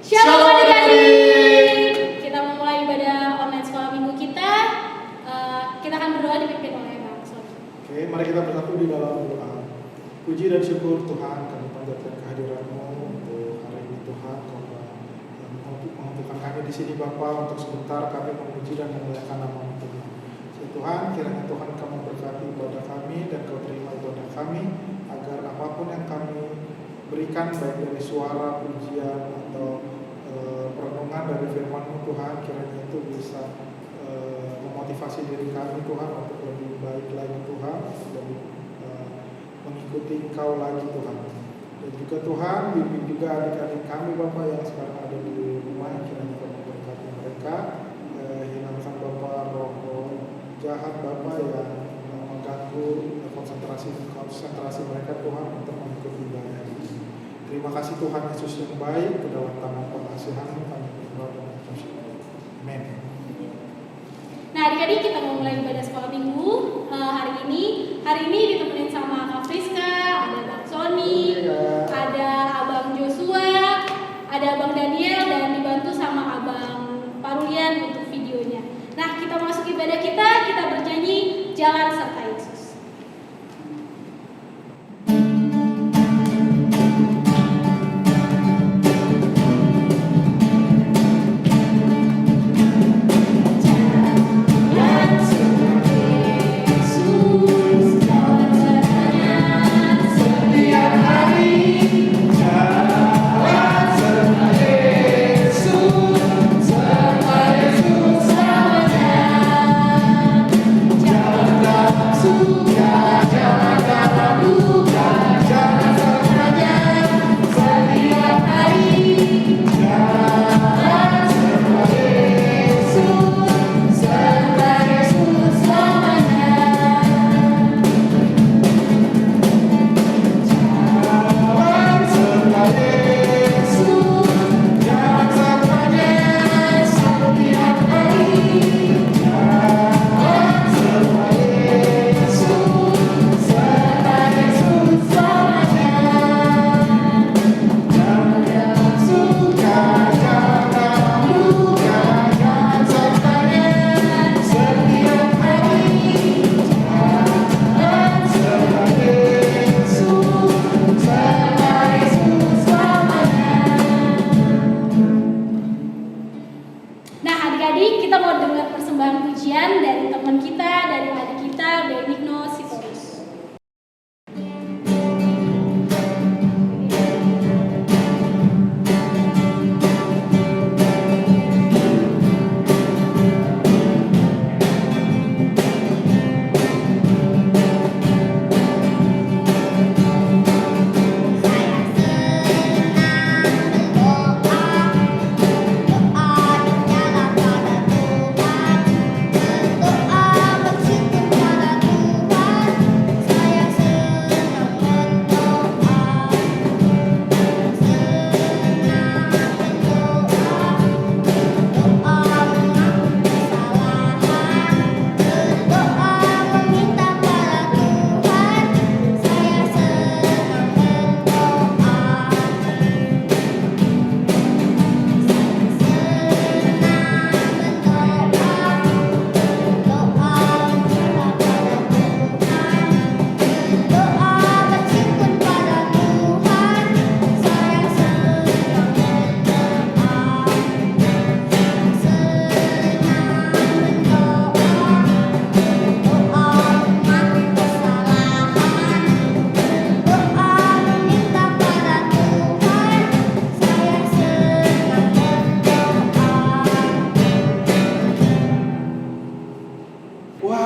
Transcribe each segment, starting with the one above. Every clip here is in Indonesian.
Shalom adik-adik. Kita memulai ibadah online sekolah minggu kita. Kita akan berdoa dipimpin oleh Bang Sony. Oke, mari kita bersatu di dalam doa. Puji dan syukur Tuhan, kami panjatkan kehadiran-Mu untuk hari ini Tuhan. Kau mengumpulkan kami di sini Bapa untuk sebentar kami memuji dan memuliakan nama-Mu Tuhan. Tuhan, kiranya Tuhan kamu berkati ibadah kami dan kau terima ibadah kami, agar apapun yang kami berikan baik dari suara, pujian atau perenungan dari firman-Mu Tuhan, kiranya itu bisa memotivasi diri kami Tuhan untuk lebih baik lagi Tuhan, untuk lebih mengikuti Engkau lagi Tuhan. Dan juga Tuhan, bimbing juga adik-adik kami Bapak yang sekarang ada di rumah, kiranya Kau memberkati mereka, hilangkan Bapak roh jahat Bapak yang mengganggu konsentrasi mereka Tuhan untuk mengikuti ibadah ini. Terima kasih Tuhan Yesus yang baik, ke dalam tangan pengasihan-Mu kami berdoa dan bersyukur. Amin. Nah adik-adik, kita mau mulai ibadah sekolah minggu hari ini ditemenin sama Kak Friska, ada Bang Sony, ada Abang Joshua, ada Abang Daniel, dan dibantu sama Abang Parulian untuk videonya. Nah kita masuk ibadah kita bernyanyi Jalan Serta Yesus.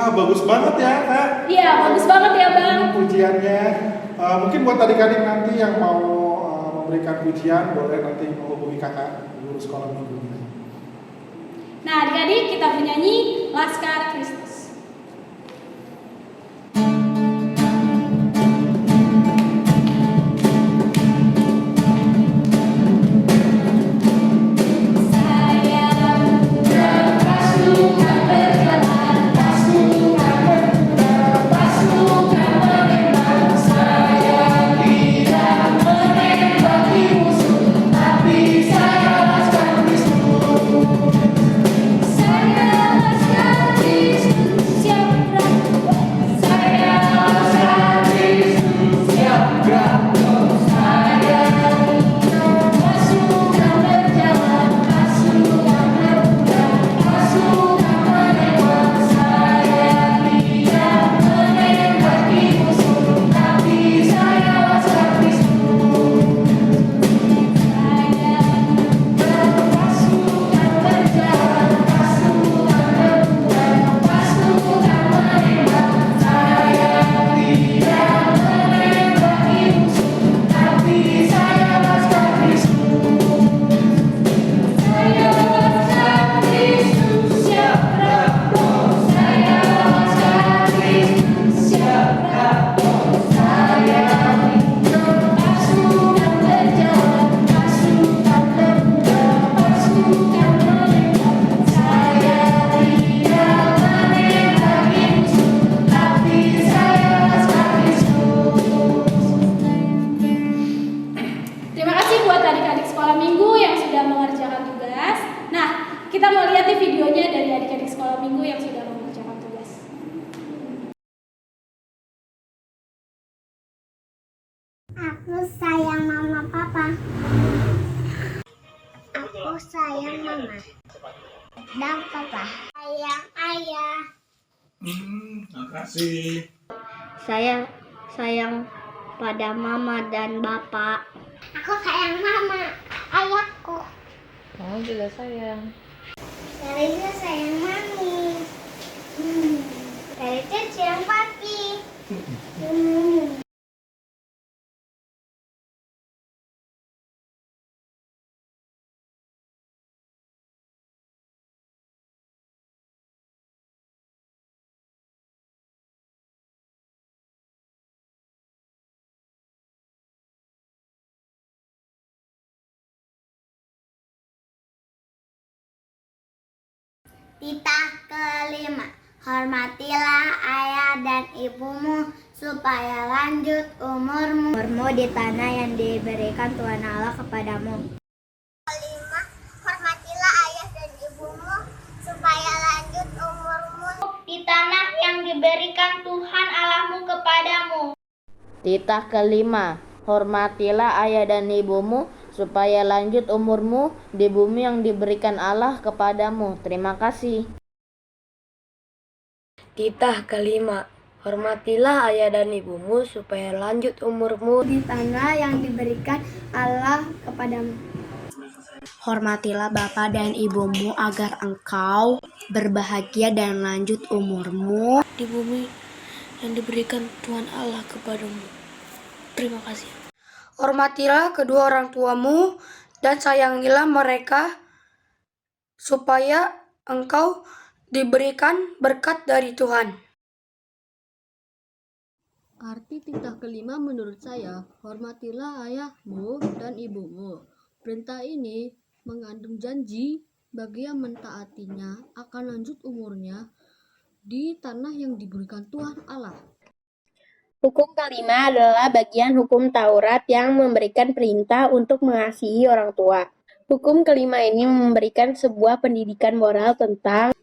Bagus banget ya Kak. Iya, bagus banget ya Bang. Pujiannya. Mungkin buat adik-adik nanti yang mau memberikan pujian, boleh nanti menghubungi kakak guru sekolah minggu. Nah adik-adik, kita bernyanyi Laskar Kristus. Saya buat adik-adik sekolah minggu yang sudah mengerjakan tugas. Nah, kita mau lihat nih videonya dari adik-adik sekolah minggu yang sudah mengerjakan tugas. Aku sayang mama papa. Aku sayang mama dan papa. Sayang ayah. Makasih. Saya sayang pada mama dan bapak. Aku sayang mama, ayahku. Mama juga sayang. Saya sayang mami. Saya sayang papi. Titah kelima, hormatilah ayah dan ibumu supaya lanjut umurmu di tanah yang diberikan Tuhan Allah kepadamu. Kelima, hormatilah ayah dan ibumu supaya lanjut umurmu di tanah yang diberikan Tuhan Allahmu kepadamu. Titah kelima, hormatilah ayah dan ibumu supaya lanjut umurmu di bumi yang diberikan Allah kepadamu. Terima kasih. Titah kelima, hormatilah ayah dan ibumu supaya lanjut umurmu Di tanah yang diberikan Allah kepadamu. Hormatilah bapak dan ibumu agar engkau berbahagia dan lanjut umurmu di bumi yang diberikan Tuhan Allah kepadamu. Terima kasih. Hormatilah kedua orang tuamu dan sayangilah mereka supaya engkau diberikan berkat dari Tuhan. Arti titah kelima menurut saya, hormatilah ayahmu dan ibumu. Perintah ini mengandung janji bagi yang mentaatinya akan lanjut umurnya di tanah yang diberikan Tuhan Allah. Hukum kelima adalah bagian hukum Taurat yang memberikan perintah untuk mengasihi orang tua. Hukum kelima ini memberikan sebuah pendidikan moral tentang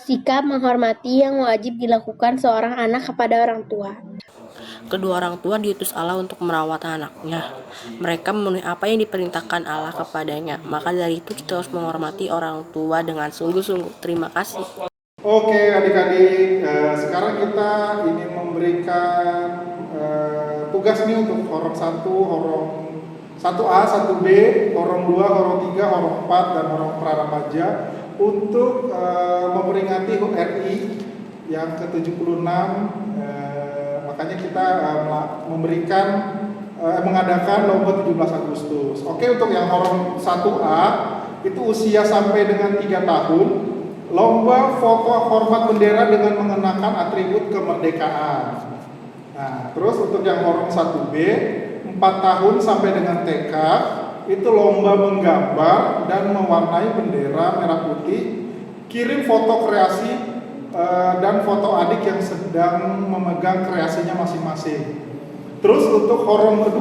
sikap menghormati yang wajib dilakukan seorang anak kepada orang tua. Kedua orang tua diutus Allah untuk merawat anaknya. Mereka memenuhi apa yang diperintahkan Allah kepadanya. Maka dari itu kita harus menghormati orang tua dengan sungguh-sungguh. Terima kasih. Oke adik-adik, sekarang kita ingin memberikan tugas nih untuk horong 1, horong 1A, 1B, horong 2, horong 3, horong 4, dan horong pra-remaja untuk memperingati HUT RI yang ke-76. Makanya kita mengadakan lomba 17 Agustus. Oke, untuk yang horong 1A itu usia sampai dengan 3 tahun. Lomba foto hormat bendera dengan mengenakan atribut kemerdekaan. Nah, terus untuk yang horong 1B 4 tahun sampai dengan TK itu lomba menggambar dan mewarnai bendera merah putih. Kirim foto kreasi dan foto adik yang sedang memegang kreasinya masing-masing. Terus untuk horong 2,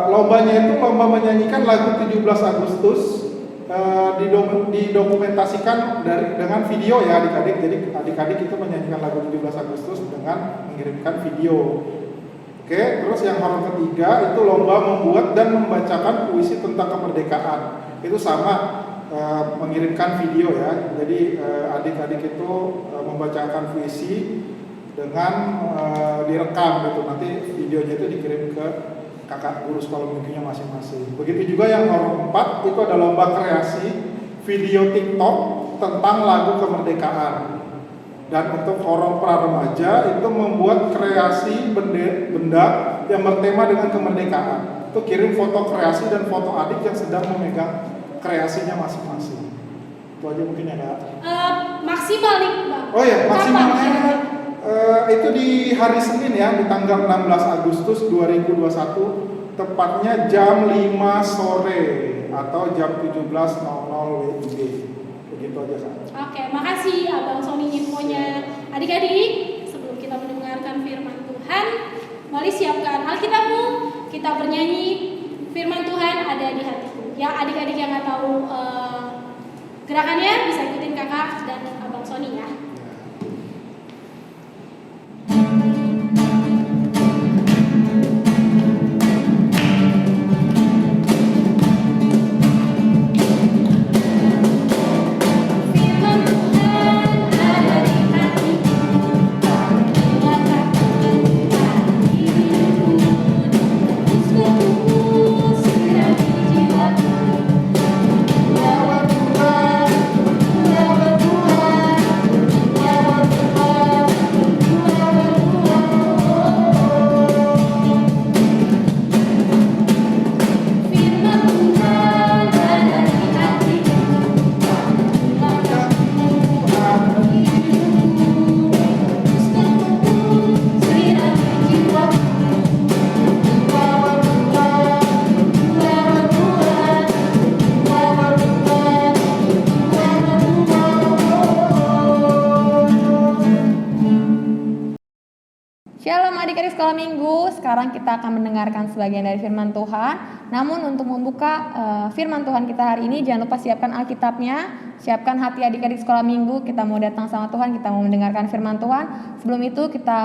lombanya itu lomba menyanyikan lagu 17 Agustus. Didokumentasikan dengan video ya adik-adik. Jadi adik-adik itu menyanyikan lagu 17 Agustus dengan mengirimkan video. Oke, terus yang horong ketiga itu lomba membuat dan membacakan puisi tentang kemerdekaan. Itu sama, mengirimkan video ya. Jadi adik-adik itu membacakan puisi dengan direkam gitu. Nanti videonya itu dikirim ke kakak guru sekolah minggunya masing-masing. Begitu juga yang horong 4 itu ada lomba kreasi video TikTok tentang lagu kemerdekaan. Dan untuk horong pra-remaja itu membuat kreasi benda yang bertema dengan kemerdekaan. Itu kirim foto kreasi dan foto adik yang sedang memegang kreasinya masing-masing. Itu aja mungkin ya Kak. Maksimal nih Bang. Oh ya, maksimalnya Kapan? itu di hari Senin ya, di tanggal 16 Agustus 2021, tepatnya jam 5 sore atau jam 17.00 WIB. Begitu aja Kak. Oke, makasih Abang Sony infonya. Adik-adik, sebelum kita mendengarkan firman Tuhan, mari siapkan Alkitabmu, kita bernyanyi firman Tuhan ada di hatiku. Ya adik-adik yang nggak tahu gerakannya bisa ikutin kakak dan abang Sony ya. Shalom adik-adik sekolah minggu, sekarang kita akan mendengarkan sebagian dari firman Tuhan. Namun untuk membuka firman Tuhan kita hari ini, jangan lupa siapkan Alkitabnya, siapkan hati adik-adik sekolah minggu, kita mau datang sama Tuhan, kita mau mendengarkan firman Tuhan. Sebelum itu kita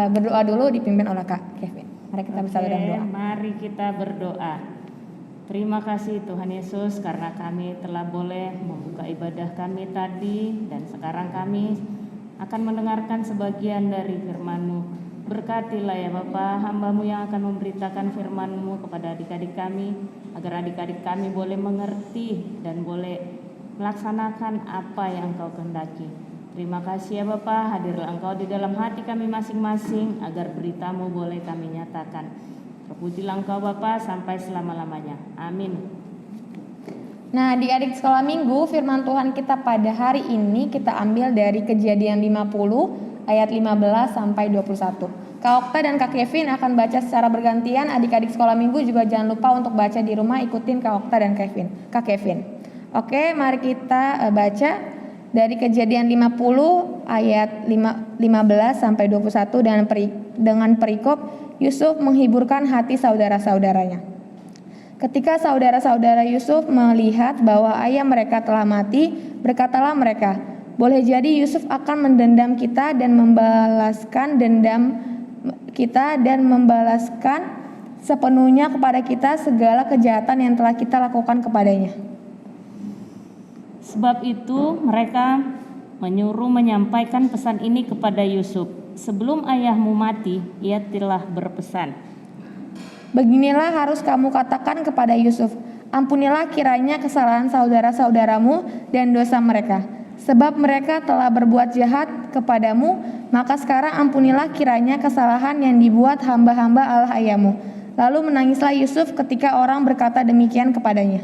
berdoa dulu dipimpin oleh Kak Kevin. Mari kita bersatu dalam doa. Mari kita berdoa. Terima kasih Tuhan Yesus karena kami telah boleh membuka ibadah kami tadi dan sekarang kami akan mendengarkan sebagian dari firman-Mu. Berkatilah ya Bapa, hamba-Mu yang akan memberitakan firman-Mu kepada adik-adik kami, agar adik-adik kami boleh mengerti dan boleh melaksanakan apa yang Engkau kehendaki. Terima kasih ya Bapa, hadirlah Engkau di dalam hati kami masing-masing, agar berita-Mu boleh kami nyatakan. Terpujilah Engkau Bapa sampai selama-lamanya. Amin. Nah, adik-adik sekolah minggu, firman Tuhan kita pada hari ini kita ambil dari Kejadian 50 ayat 15 sampai 21. Kak Okta dan Kak Kevin akan baca secara bergantian. Adik-adik sekolah minggu juga jangan lupa untuk baca di rumah, ikutin Kak Okta dan Kak Kevin. Oke, mari kita baca dari Kejadian 50 ayat 15 sampai 21 dengan perikop Yusuf menghiburkan hati saudara-saudaranya. Ketika saudara-saudara Yusuf melihat bahwa ayah mereka telah mati, berkatalah mereka, boleh jadi Yusuf akan mendendam kita dan membalaskan dendam kita dan membalaskan sepenuhnya kepada kita segala kejahatan yang telah kita lakukan kepadanya. Sebab itu mereka menyuruh menyampaikan pesan ini kepada Yusuf. Sebelum ayahmu mati, ia telah berpesan. Beginilah harus kamu katakan kepada Yusuf, ampunilah kiranya kesalahan saudara-saudaramu dan dosa mereka. Sebab mereka telah berbuat jahat kepadamu, maka sekarang ampunilah kiranya kesalahan yang dibuat hamba-hamba Allah ayahmu. Lalu menangislah Yusuf ketika orang berkata demikian kepadanya.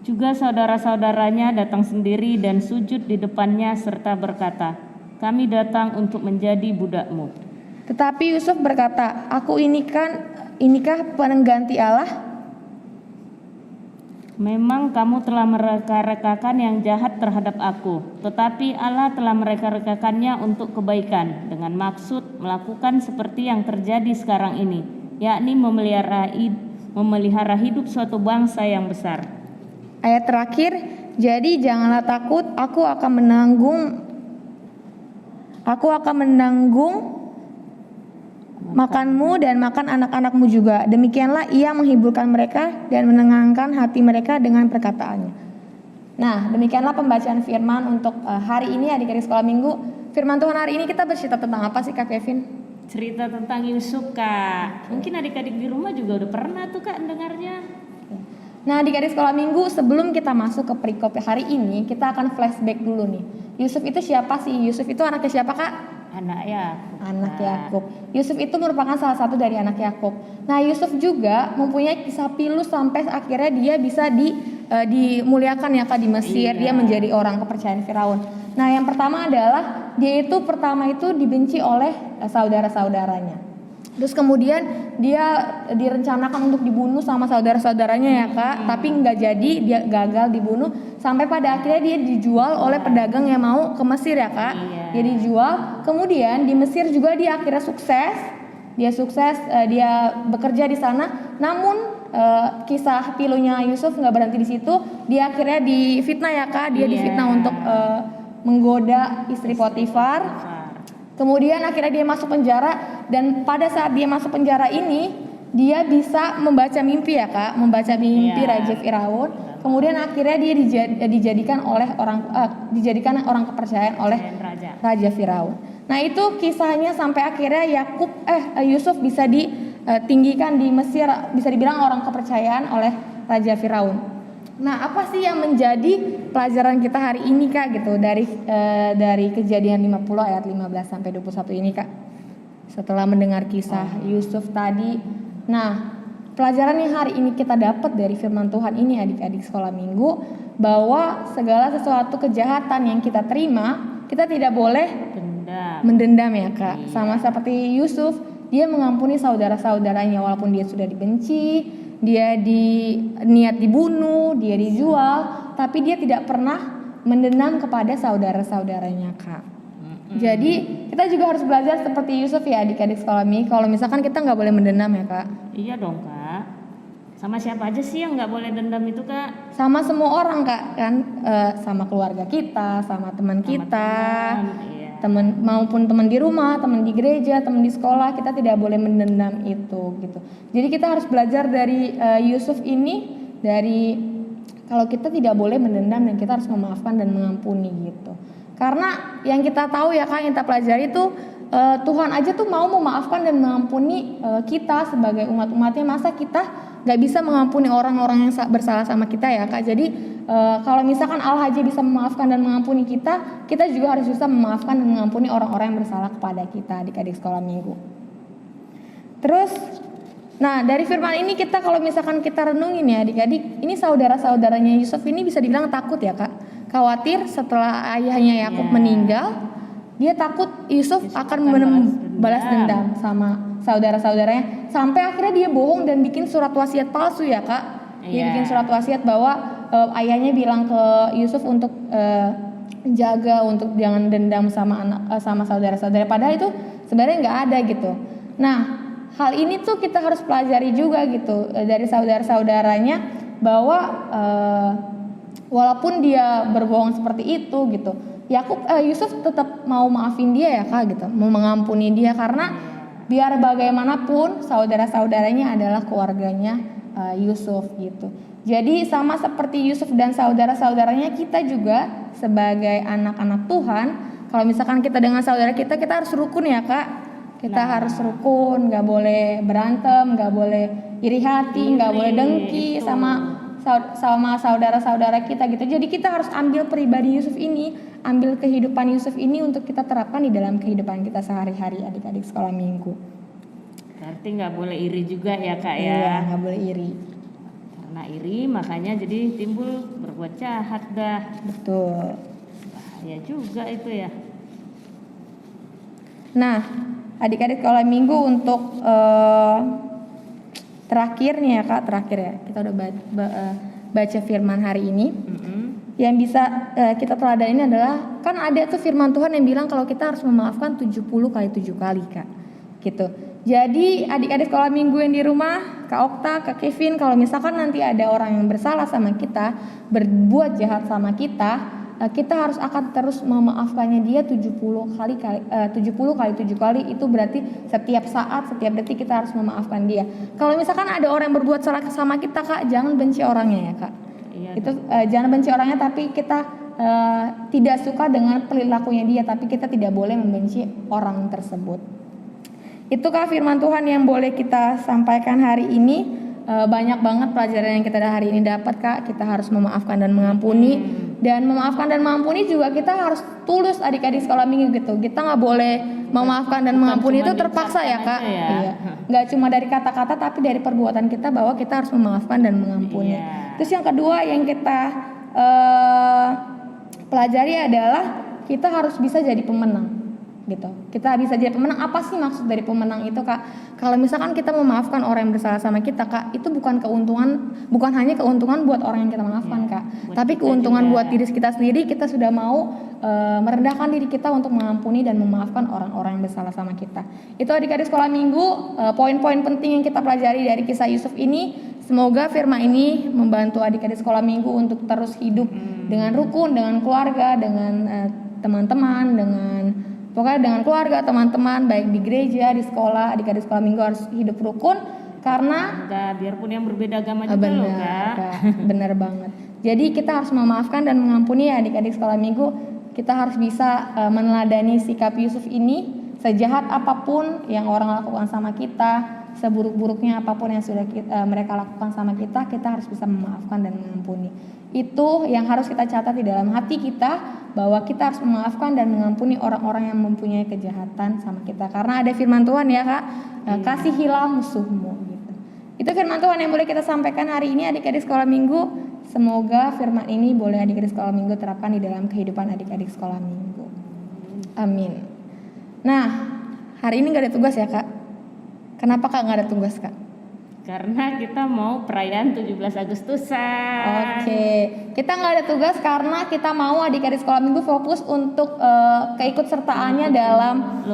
Juga saudara-saudaranya datang sendiri dan sujud di depannya serta berkata, kami datang untuk menjadi budakmu. Tetapi Yusuf berkata, inikah pengganti Allah? Memang kamu telah mereka-rekakan yang jahat terhadap aku, tetapi Allah telah mereka-rekakannya untuk kebaikan, dengan maksud melakukan seperti yang terjadi sekarang ini, yakni memelihara hidup suatu bangsa yang besar. Ayat terakhir, jadi janganlah takut, aku akan menanggung makanmu dan makan anak-anakmu juga. Demikianlah ia menghiburkan mereka dan menenangkan hati mereka dengan perkataannya. Nah, demikianlah pembacaan firman untuk hari ini adik-adik sekolah minggu. Firman Tuhan hari ini kita bercerita tentang apa sih Kak Kevin? Cerita tentang Yusuf Kak. Mungkin adik-adik di rumah juga udah pernah tuh Kak dengarnya. Nah, adik-adik sekolah minggu, sebelum kita masuk ke perikop hari ini, kita akan flashback dulu nih. Yusuf itu siapa sih? Yusuf itu anaknya siapa Kak? Anak Yakub. Yusuf itu merupakan salah satu dari anak Yakub. Nah, Yusuf juga mempunyai kisah pilu sampai akhirnya dia bisa dimuliakan ya Kak di Mesir. Dia menjadi orang kepercayaan Firaun. Nah, yang pertama adalah dia itu pertama itu dibenci oleh saudara-saudaranya. Terus kemudian dia direncanakan untuk dibunuh sama saudara-saudaranya ya Kak, tapi nggak jadi, dia gagal dibunuh. Sampai pada akhirnya dia dijual oleh pedagang yang mau ke Mesir ya Kak. Dia dijual, kemudian di Mesir juga dia akhirnya sukses dia sukses, dia bekerja di sana. Namun kisah pilunya Yusuf nggak berhenti di situ. Dia akhirnya difitnah ya Kak, dia difitnah untuk menggoda istri Potifar. Kemudian akhirnya dia masuk penjara, dan pada saat dia masuk penjara ini dia bisa membaca mimpi ya Kak, membaca mimpi Raja Firaun. Kemudian akhirnya dia dijadikan orang kepercayaan oleh Raja Firaun. Nah itu kisahnya sampai akhirnya Yusuf bisa ditinggikan di Mesir, bisa dibilang orang kepercayaan oleh Raja Firaun. Nah apa sih yang menjadi pelajaran kita hari ini Kak gitu dari Kejadian 50 ayat 15 sampai 21 ini Kak? Setelah mendengar kisah Yusuf tadi, nah pelajaran yang hari ini kita dapat dari firman Tuhan ini adik-adik sekolah minggu, bahwa segala sesuatu kejahatan yang kita terima, kita tidak boleh mendendam ya Kak. Sama seperti Yusuf, dia mengampuni saudara-saudaranya walaupun dia sudah dibenci, dia niat dibunuh, dia dijual, tapi dia tidak pernah mendendam kepada saudara-saudaranya Kak. Jadi kita juga harus belajar seperti Yusuf ya adik-adik sekolah minggu. Kalau misalkan kita nggak boleh mendendam ya Kak. Iya dong Kak. Sama siapa aja sih yang nggak boleh dendam itu Kak? Sama semua orang Kak, kan sama keluarga kita, sama teman kita, teman maupun teman di rumah, teman di gereja, teman di sekolah, kita tidak boleh mendendam itu gitu. Jadi kita harus belajar dari Yusuf ini, dari kalau kita tidak boleh mendendam dan kita harus memaafkan dan mengampuni gitu. Karena yang kita tahu ya Kak, yang kita pelajari itu Tuhan aja tuh mau memaafkan dan mengampuni kita sebagai umat-umatnya. Masa kita gak bisa mengampuni orang-orang yang bersalah sama kita ya Kak. Jadi kalau misalkan Allah aja bisa memaafkan dan mengampuni kita, kita juga harus bisa memaafkan dan mengampuni orang-orang yang bersalah kepada kita, adik-adik sekolah minggu. Terus nah dari firman ini kita kalau misalkan kita renungin ya adik-adik, ini saudara-saudaranya Yusuf ini bisa dibilang takut ya Kak. Khawatir setelah ayahnya Yakub meninggal, dia takut Yusuf akan balas dendam sama saudara-saudaranya, sampai akhirnya dia bohong dan bikin surat wasiat palsu ya Kak. Dia bikin surat wasiat bahwa ayahnya bilang ke Yusuf untuk jaga, untuk jangan dendam sama saudara-saudara, padahal itu sebenarnya nggak ada gitu. Nah hal ini tuh kita harus pelajari juga gitu dari saudara-saudaranya, bahwa walaupun dia berbohong seperti itu gitu, Yusuf tetap mau maafin dia ya Kak gitu, mau mengampuni dia, karena biar bagaimanapun saudara-saudaranya adalah keluarganya Yusuf gitu. Jadi sama seperti Yusuf dan saudara-saudaranya, kita juga sebagai anak-anak Tuhan, kalau misalkan kita dengan saudara kita harus rukun ya Kak. Kita harus rukun, gak boleh berantem, gak boleh iri hati, gak boleh dengki sama saudara-saudara kita gitu. Jadi kita harus ambil pribadi Yusuf ini, ambil kehidupan Yusuf ini untuk kita terapkan di dalam kehidupan kita sehari-hari adik-adik sekolah minggu. Berarti nggak boleh iri juga ya Kak ya? Iya, nggak boleh iri. Karena iri makanya jadi timbul berbuat jahat dah. Betul. Bahaya juga itu ya. Nah, adik-adik sekolah minggu untuk terakhir nih ya Kak, terakhir ya. Kita udah baca firman hari ini. Yang bisa kita teladanin adalah, kan ada tuh firman Tuhan yang bilang kalau kita harus memaafkan 70 kali 7 kali Kak. Gitu. Jadi adik-adik sekolah minggu yang di rumah, Kak Okta, Kak Kevin, kalau misalkan nanti ada orang yang bersalah sama kita, berbuat jahat sama kita, kita harus akan terus memaafkannya dia 70 kali 7 kali, itu berarti setiap saat, setiap detik kita harus memaafkan dia. Kalau misalkan ada orang yang berbuat salah sama kita Kak, jangan benci orangnya ya Kak. Iya, itu jangan benci orangnya, tapi kita tidak suka dengan perilakunya dia, tapi kita tidak boleh membenci orang tersebut. Itu Kak firman Tuhan yang boleh kita sampaikan hari ini. Banyak banget pelajaran yang kita hari ini dapat Kak. Kita harus memaafkan dan mengampuni. Dan memaafkan dan mengampuni juga kita harus tulus adik-adik sekolah minggu gitu. Kita gak boleh memaafkan dan mengampuni itu terpaksa ya Kak. Iya. Gak cuma dari kata-kata, tapi dari perbuatan kita, bahwa kita harus memaafkan dan mengampuni. Terus yang kedua yang kita pelajari adalah kita harus bisa jadi pemenang gitu. Kita bisa jadi pemenang. Apa sih maksud dari pemenang itu Kak? Kalau misalkan kita memaafkan orang yang bersalah sama kita Kak, itu bukan hanya keuntungan buat orang yang kita maafkan Kak, tapi keuntungan buat diri kita sendiri. Kita sudah mau merendahkan diri kita untuk mengampuni dan memaafkan orang-orang yang bersalah sama kita. Itu adik-adik sekolah minggu, poin-poin penting yang kita pelajari dari kisah Yusuf ini. Semoga firman ini membantu adik-adik sekolah minggu untuk terus hidup dengan rukun, dengan keluarga, dengan teman-teman, pokoknya dengan keluarga, teman-teman, baik di gereja, di sekolah. Adik-adik sekolah minggu harus hidup rukun karena biarpun yang berbeda agama juga loh, Kak. Benar banget. Jadi kita harus memaafkan dan mengampuni adik-adik sekolah minggu. Kita harus bisa meneladani sikap Yusuf ini. Sejahat apapun yang orang lakukan sama kita, seburuk-buruknya apapun yang sudah mereka lakukan sama kita harus bisa memaafkan dan mengampuni. Itu yang harus kita catat di dalam hati kita, bahwa kita harus memaafkan dan mengampuni orang-orang yang mempunyai kejahatan sama kita. Karena ada firman Tuhan ya Kak, kasihilah musuhmu gitu. Itu firman Tuhan yang boleh kita sampaikan hari ini adik-adik sekolah minggu. Semoga firman ini boleh adik-adik sekolah minggu terapkan di dalam kehidupan adik-adik sekolah minggu. Amin. Nah, hari ini gak ada tugas ya Kak? Kenapa Kak gak ada tugas Kak? Karena kita mau perayaan 17 Agustusan. Oke, kita gak ada tugas karena kita mau adik-adik sekolah minggu fokus untuk keikutsertaannya dalam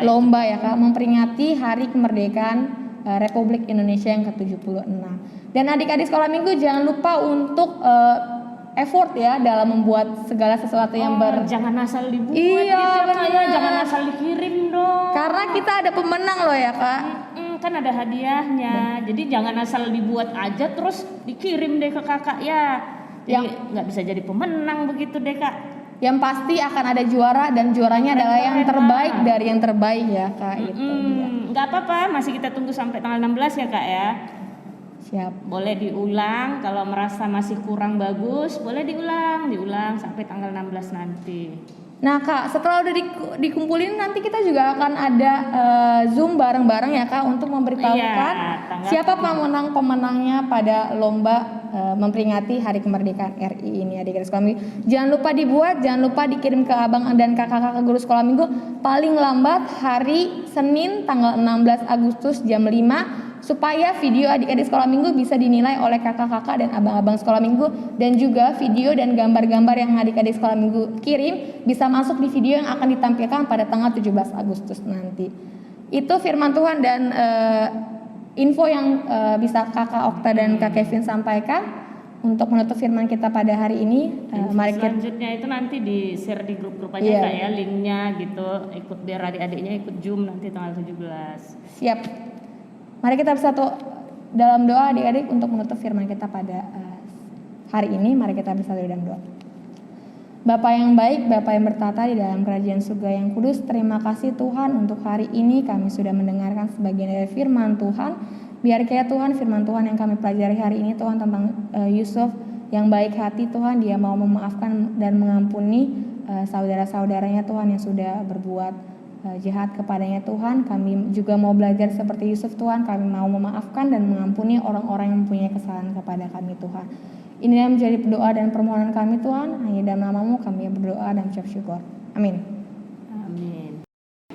lomba ya Kak, memperingati Hari Kemerdekaan Republik Indonesia yang ke-76. Dan adik-adik sekolah minggu jangan lupa untuk effort ya dalam membuat segala sesuatu yang jangan asal dibuat jangan asal dikirim dong. Karena kita ada pemenang loh ya Kak. Kan ada hadiahnya. Jadi jangan asal dibuat aja terus dikirim deh ke kakak ya. Jadi nggak bisa jadi pemenang begitu deh Kak. Yang pasti akan ada juara dan juaranya adalah yang terbaik dari yang terbaik ya Kak. Itu dia. Nggak apa-apa, masih kita tunggu sampai tanggal 16 ya Kak ya. Siap. Boleh diulang, kalau merasa masih kurang bagus, boleh diulang sampai tanggal 16 nanti. Nah Kak, setelah udah dikumpulin nanti kita juga akan ada Zoom bareng-bareng ya Kak untuk memberitahukan siapa pemenangnya pada lomba memperingati Hari Kemerdekaan RI ini adik-adik sekolah minggu. Jangan lupa dibuat, jangan lupa dikirim ke abang dan kakak-kakak guru sekolah minggu paling lambat hari Senin tanggal 16 Agustus jam 5 supaya video adik-adik sekolah minggu bisa dinilai oleh kakak-kakak dan abang-abang sekolah minggu, dan juga video dan gambar-gambar yang adik-adik sekolah minggu kirim bisa masuk di video yang akan ditampilkan pada tanggal 17 Agustus nanti. Itu firman Tuhan dan info yang bisa kakak Okta dan kak Kevin sampaikan untuk menutup firman kita pada hari ini. Mari selanjutnya itu nanti di share di grup-grup aja Kak ya, linknya gitu, ikut biar adik-adiknya ikut Zoom nanti tanggal 17. Siap. Mari kita bersatu dalam doa adik-adik untuk menutup firman kita pada hari ini. Mari kita bersatu dalam doa. Bapa yang baik, Bapa yang bertata di dalam kerajaan surga yang kudus, terima kasih Tuhan untuk hari ini kami sudah mendengarkan sebagian dari firman Tuhan. Biar kiranya Tuhan firman Tuhan yang kami pelajari hari ini Tuhan tentang Yusuf yang baik hati Tuhan, dia mau memaafkan dan mengampuni saudara-saudaranya Tuhan yang sudah berbuat jahat kepadanya Tuhan. Kami juga mau belajar seperti Yusuf Tuhan, kami mau memaafkan dan mengampuni orang-orang yang mempunyai kesalahan kepada kami Tuhan. Inilah yang menjadi doa dan permohonan kami Tuhan, hanya dalam nama-Mu kami berdoa dan ucap syukur. Amin. Amin.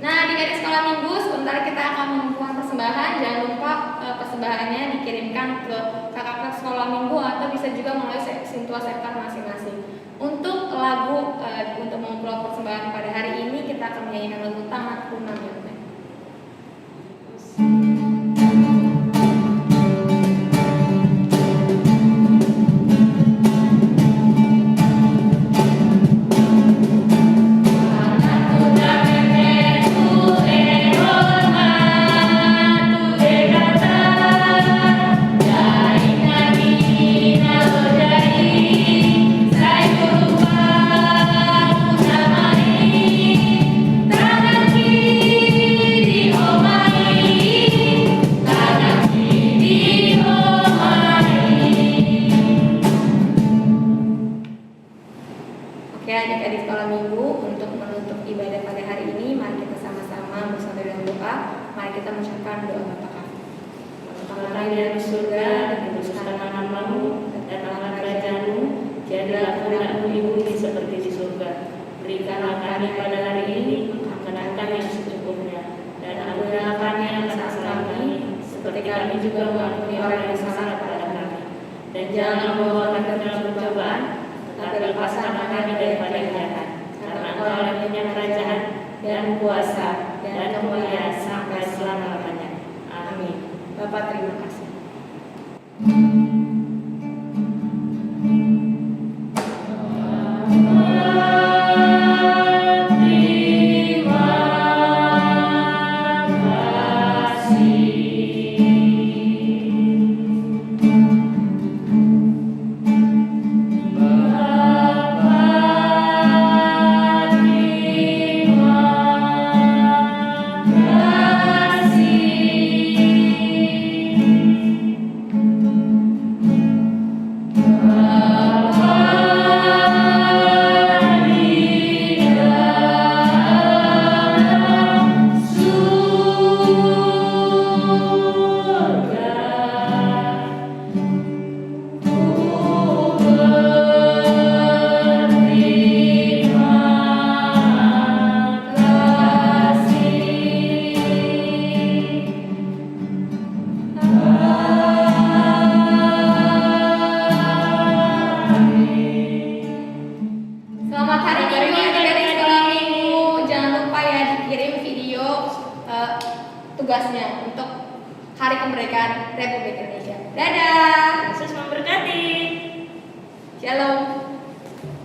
Nah adik-adik sekolah minggu, sebentar kita akan membuat persembahan. Jangan lupa persembahannya dikirimkan ke kakak sekolah minggu atau bisa juga melalui Sintua Sektor masing-masing. Untuk lagu untuk memperoleh persembahan pada hari ini kita akan menyanyikan lagu Tamat Purnama. Adik-adik sekolah minggu, untuk menutup ibadah pada hari ini, mari kita sama-sama bersatu dalam doa. Mari kita mengucapkan doa Bapa kami. Bapa kami yang di surga, dikuduskanlah nama-Mu, datanglah kerajaan-Mu, jadilah kehendak-Mu di bumi seperti di surga. Berikanlah kami pada hari ini makanan kami yang secukupnya, dan ampunilah kami atas kesalahan kami, seperti kami juga mengampuni orang yang salah kepada kami. Dan jangan membawa kami ke dalam pencobaan, tetapi lepaskanlah kami daripada yang jahat. Karena Engkau yang punya kerajaan dan kuasa dan kemuliaan sampai selama-lamanya. Amin. Bapak terima kasih. Selamat hari Minggu adik-adik sekolah minggu. Jangan lupa ya dikirim video tugasnya untuk Hari Kemerdekaan Republik Indonesia. Dadah. Yesus memberkati. Shalom.